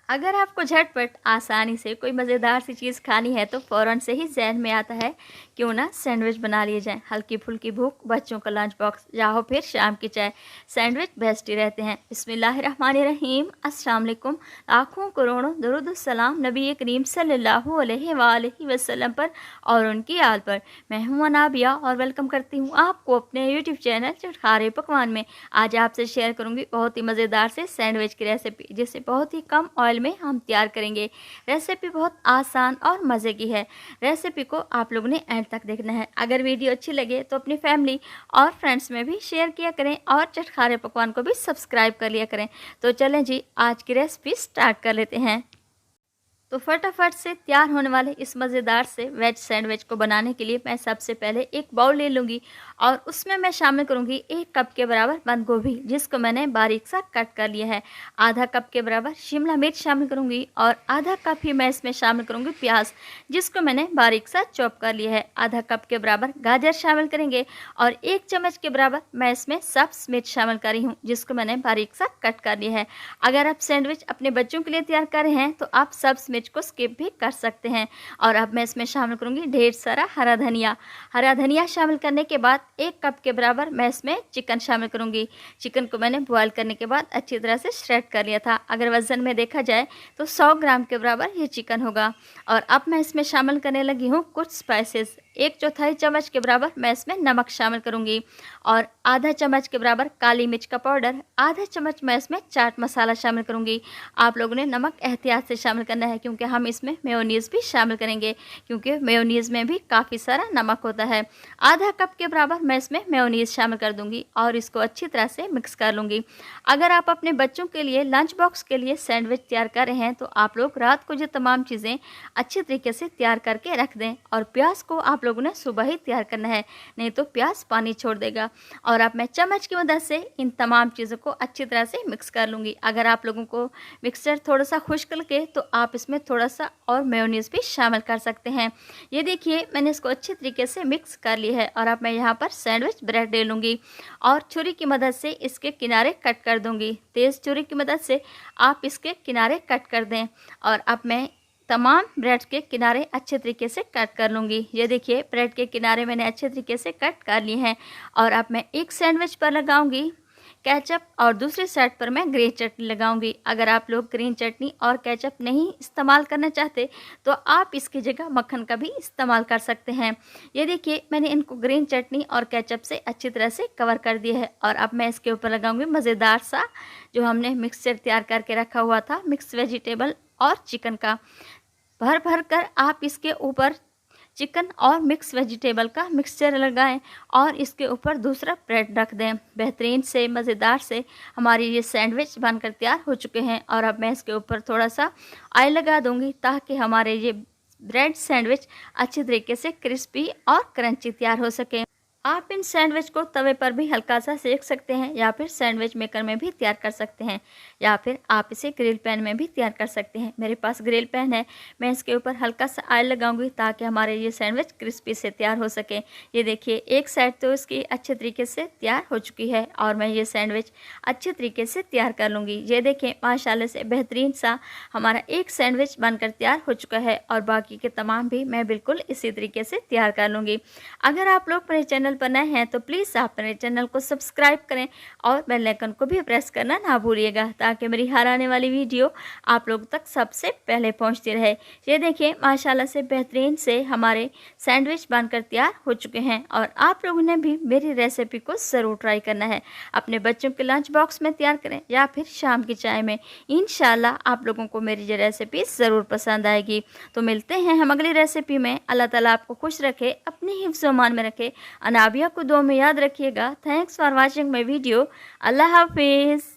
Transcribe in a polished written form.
अगर आपको झटपट आसानी से कोई मज़ेदार सी चीज़ खानी है तो फ़ौरन से ही ज़हन में आता है क्यों ना सैंडविच बना लिए जाएं। हल्की फुल्की भूख, बच्चों का लंच बॉक्स या हो फिर शाम की चाय, सैंडविच बेस्ट ही रहते हैं। बिस्मिल्लाहिर्रहमानिर्रहीम, अस्सलाम वालेकुम। लाखों करोड़ों दरूद सलाम नबी करीम सल्लल्लाहु अलैहि वसल्लम पर और उनकी आल पर। मैं हूँ अनाबिया और वेलकम करती हूँ आपको अपने यूट्यूब चैनल चटखारे पकवान में। आज आपसे शेयर करूँगी बहुत ही मज़ेदार से सैंडविच की रेसिपी, जिसे बहुत ही कम ऑयल में हम तैयार करेंगे। रेसिपी बहुत आसान और मज़े की है। रेसिपी को आप लोगों ने एंड तक देखना है। अगर वीडियो अच्छी लगे तो अपनी फैमिली और फ्रेंड्स में भी शेयर किया करें और चटखारे पकवान को भी सब्सक्राइब कर लिया करें। तो चलें जी, आज की रेसिपी स्टार्ट कर लेते हैं। तो फटाफट से तैयार होने वाले इस मज़ेदार से वेज सैंडविच को बनाने के लिए मैं सबसे पहले एक बाउल ले लूँगी और उसमें मैं शामिल करूँगी 1 कप के बराबर बंद गोभी, जिसको मैंने बारीक सा कट कर लिया है। आधा कप के बराबर शिमला मिर्च शामिल करूँगी और आधा कप ही मैं इसमें शामिल करूँगी प्याज, जिसको मैंने बारीक सा चॉप कर लिया है। आधा कप के बराबर गाजर शामिल करेंगे और 1 चम्मच के बराबर मैं इसमें सब्ज़ मिर्च शामिल कर रही हूँ, जिसको मैंने बारीक सा कट कर लिया है। अगर आप सैंडविच अपने बच्चों के लिए तैयार कर रहे हैं तो आप सब्ज़ मिर्च को स्किप भी कर सकते हैं। और अब मैं इसमें शामिल करूंगी ढेर सारा हरा धनिया। हरा धनिया शामिल करने के बाद 1 कप के बराबर मैं इसमें चिकन शामिल करूंगी। चिकन को मैंने बॉयल करने के बाद अच्छी तरह से श्रेड कर लिया था। अगर वजन में देखा जाए तो 100 ग्राम के बराबर ये चिकन होगा। और अब मैं इसमें शामिल करने लगी हूँ कुछ स्पाइसेस। 1/4 चम्मच के बराबर मैं इसमें नमक शामिल करूंगी और आधा चम्मच के बराबर काली मिर्च का पाउडर, आधा चम्मच मैं इसमें चाट मसाला शामिल करूंगी। आप लोगों ने नमक एहतियात से शामिल करना है, क्योंकि हम इसमें मेयोनीज़ भी शामिल करेंगे, क्योंकि मेयोनीज़ में भी काफ़ी सारा नमक होता है। आधा कप के बराबर मैं इसमें मेयोनीज़ शामिल कर दूंगी और इसको अच्छी तरह से मिक्स कर लूँगी। अगर आप अपने बच्चों के लिए लंच बॉक्स के लिए सैंडविच तैयार कर रहे हैं तो आप लोग रात को जो तमाम चीज़ें अच्छी तरीके से तैयार करके रख दें। और प्याज को आप लोगों ने सुबह ही तैयार करना है, नहीं तो प्याज पानी छोड़ देगा। और अब मैं चम्मच की मदद से इन तमाम चीज़ों को अच्छी तरह से मिक्स कर लूँगी। अगर आप लोगों को मिक्सचर थोड़ा सा खुश्क लगे तो आप इसमें थोड़ा सा और मेयोनीज़ भी शामिल कर सकते हैं। ये देखिए, मैंने इसको अच्छी तरीके से मिक्स कर लिया है। और अब मैं यहाँ पर सैंडविच ब्रेड ले लूँगी और छुरी की मदद से इसके किनारे कट कर दूँगी। तेज़ छुरी की मदद से आप इसके किनारे कट कर दें। और अब मैं तमाम ब्रेड के किनारे अच्छे तरीके से कट कर लूँगी। ये देखिए, ब्रेड के किनारे मैंने अच्छे तरीके से कट कर लिए हैं। और अब मैं एक सैंडविच पर लगाऊंगी केचप और दूसरी साइड पर मैं ग्रीन चटनी लगाऊंगी। अगर आप लोग ग्रीन चटनी और केचप नहीं इस्तेमाल करना चाहते तो आप इसकी जगह मक्खन का भी इस्तेमाल कर सकते हैं। ये देखिए, मैंने इनको ग्रीन चटनी और केचप से अच्छी तरह से कवर कर दिया है। और अब मैं इसके ऊपर लगाऊंगी मज़ेदार सा जो हमने मिक्सचर तैयार करके रखा हुआ था, मिक्स वेजिटेबल और चिकन का। भर भर कर आप इसके ऊपर चिकन और मिक्स वेजिटेबल का मिक्सचर लगाएं और इसके ऊपर दूसरा ब्रेड रख दें। बेहतरीन से मज़ेदार से हमारी ये सैंडविच बनकर तैयार हो चुके हैं। और अब मैं इसके ऊपर थोड़ा सा ऑयल लगा दूंगी ताकि हमारे ये ब्रेड सैंडविच अच्छी तरीके से क्रिस्पी और क्रंची तैयार हो सके। आप इन सैंडविच को तवे पर भी हल्का सा सेक सकते हैं या फिर सैंडविच मेकर में भी तैयार कर सकते हैं, या फिर आप इसे ग्रिल पैन में भी तैयार कर सकते हैं। मेरे पास ग्रिल पैन है, मैं इसके ऊपर हल्का सा ऑयल लगाऊंगी ताकि हमारे ये सैंडविच क्रिस्पी से तैयार हो सके। ये देखिए, एक साइड तो इसकी अच्छे तरीके से तैयार हो चुकी है और मैं ये सैंडविच अच्छे तरीके से तैयार कर लूँगी। ये देखें, माशाल्लाह से बेहतरीन सा हमारा एक सैंडविच बनकर तैयार हो चुका है और बाकी के तमाम भी मैं बिल्कुल इसी तरीके से तैयार कर लूँगी। अगर आप लोग मेरे चैनल पर नए हैं तो प्लीज़ आप मेरे चैनल को सब्सक्राइब करें और बेल आइकन को भी प्रेस करना ना भूलिएगा, ताकि मेरी हर आने वाली वीडियो आप लोग तक सबसे पहले पहुंचती रहे। ये देखिए, माशाल्लाह से बेहतरीन से हमारे सैंडविच बनकर तैयार हो चुके हैं और आप लोगों ने भी मेरी रेसिपी को ज़रूर ट्राई करना है। अपने बच्चों के लंच बॉक्स में तैयार करें या फिर शाम की चाय में। इंशाल्लाह आप लोगों को मेरी ये रेसिपी ज़रूर पसंद आएगी। तो मिलते हैं हम अगली रेसिपी में। अल्लाह ताला आपको खुश रखे, अपनी हिफ्ज़ व मान में रखे। अनाबिया को दुआ में याद रखिएगा। Thanks for watching my video. अल्लाह हाफिज़।